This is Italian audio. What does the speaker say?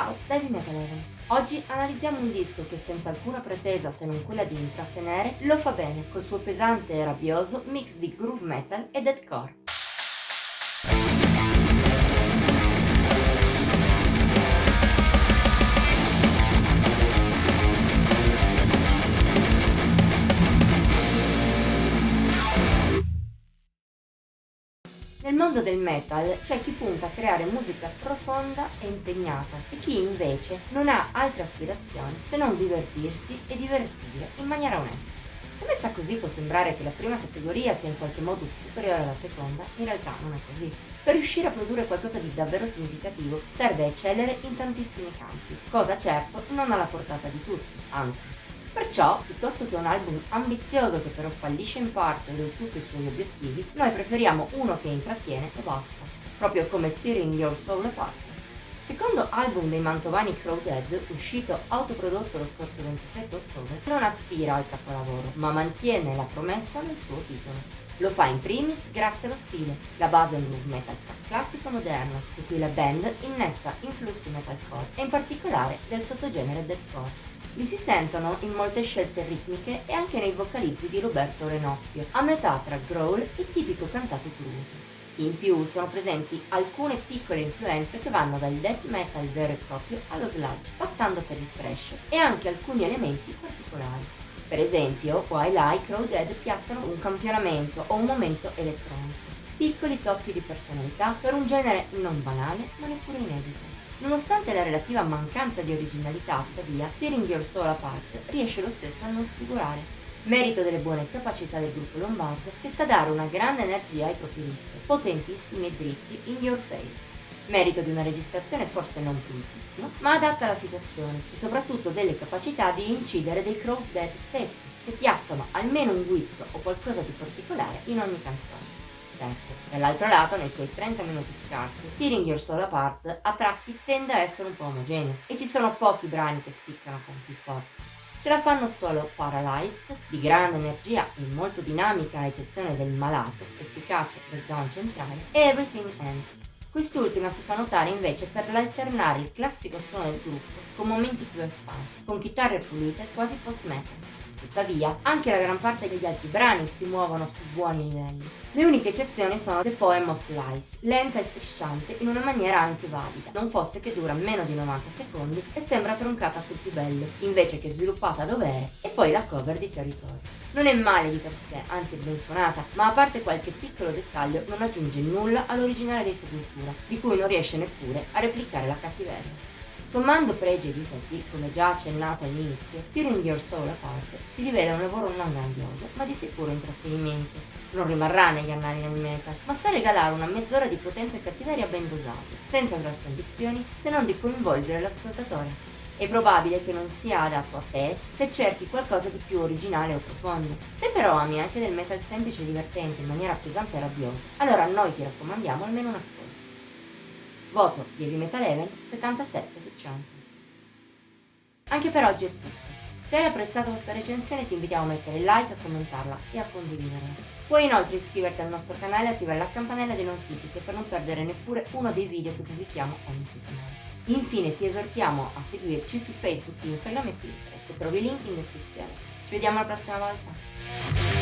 Ciao, da Heavy Metal Eleven. Oggi analizziamo un disco che senza alcuna pretesa se non quella di intrattenere, lo fa bene col suo pesante e rabbioso mix di groove metal e deathcore. Nel mondo del metal c'è chi punta a creare musica profonda e impegnata e chi invece non ha altre aspirazioni se non divertirsi e divertire in maniera onesta. Se messa così può sembrare che la prima categoria sia in qualche modo superiore alla seconda, in realtà non è così. Per riuscire a produrre qualcosa di davvero significativo serve eccellere in tantissimi campi, cosa certo non alla portata di tutti, anzi. Perciò, piuttosto che un album ambizioso che però fallisce in parte o del tutto i suoi obiettivi, noi preferiamo uno che intrattiene e basta, proprio come Tearing Your Soul Apart. Secondo album dei mantovani Crowdead, uscito autoprodotto lo scorso 27 ottobre, non aspira al capolavoro, ma mantiene la promessa del suo titolo. Lo fa in primis grazie allo stile, la base è un groove metal classico moderno, su cui la band innesta influssi metalcore e in particolare del sottogenere deathcore. Li si sentono in molte scelte ritmiche e anche nei vocalizzi di Roberto Renoffio, a metà tra growl e tipico cantato fluido. In più sono presenti alcune piccole influenze che vanno dal death metal vero e proprio allo sludge, passando per il thrash, e anche alcuni elementi particolari. Per esempio, qua e là i Crowdead piazzano un campionamento o un momento elettronico, piccoli tocchi di personalità per un genere non banale ma neppure inedito. Nonostante la relativa mancanza di originalità, tuttavia, Tearing Your Soul Apart riesce lo stesso a non sfigurare, merito delle buone capacità del gruppo lombardo che sa dare una grande energia ai propri riff, potentissimi e dritti in your face. Merito di una registrazione forse non pulitissima, ma adatta alla situazione e soprattutto delle capacità di incidere dei Crowdead stessi, che piazzano almeno un guizzo o qualcosa di particolare in ogni canzone. Certo, dall'altro lato, nei suoi 30 minuti scarsi, Tearing Your Soul Apart a tratti tende a essere un po' omogeneo e ci sono pochi brani che spiccano con più forza. Ce la fanno solo Paralyzed, di grande energia e molto dinamica a eccezione del malato, efficace del down centrale, e Everything Ends. Quest'ultima si fa notare invece per l'alternare il classico suono del gruppo con momenti più espansi, con chitarre pulite quasi post-metal. Tuttavia, anche la gran parte degli altri brani si muovono su buoni livelli. Le uniche eccezioni sono The Poem of Lies, lenta e strisciante in una maniera anche valida, non fosse che dura meno di 90 secondi e sembra troncata sul più bello, invece che sviluppata a dovere, e poi la cover di Territory. Non è male di per sé, anzi è ben suonata, ma a parte qualche piccolo dettaglio non aggiunge nulla all'originale dei Sepultura, di cui non riesce neppure a replicare la cattiveria. Sommando pregi e difetti, come già accennato all'inizio, Tearing Your Soul Apart si rivela un lavoro non grandioso, ma di sicuro intrattenimento. Non rimarrà negli annali del metal, ma sa regalare una mezz'ora di potenza e cattiveria ben dosate, senza grosse ambizioni, se non di coinvolgere l'ascoltatore. È probabile che non sia adatto a te se cerchi qualcosa di più originale o profondo. Se però ami anche del metal semplice e divertente in maniera pesante e rabbiosa, allora noi ti raccomandiamo almeno un ascolto. Voto di Heavy Metal Eleven 77 su 100. Anche per oggi è tutto. Se hai apprezzato questa recensione ti invitiamo a mettere like, a commentarla e a condividerla. Puoi inoltre iscriverti al nostro canale e attivare la campanella delle notifiche per non perdere neppure uno dei video che pubblichiamo ogni settimana. Infine ti esortiamo a seguirci su Facebook, Instagram e Pinterest. Trovi i link in descrizione. Ci vediamo la prossima volta.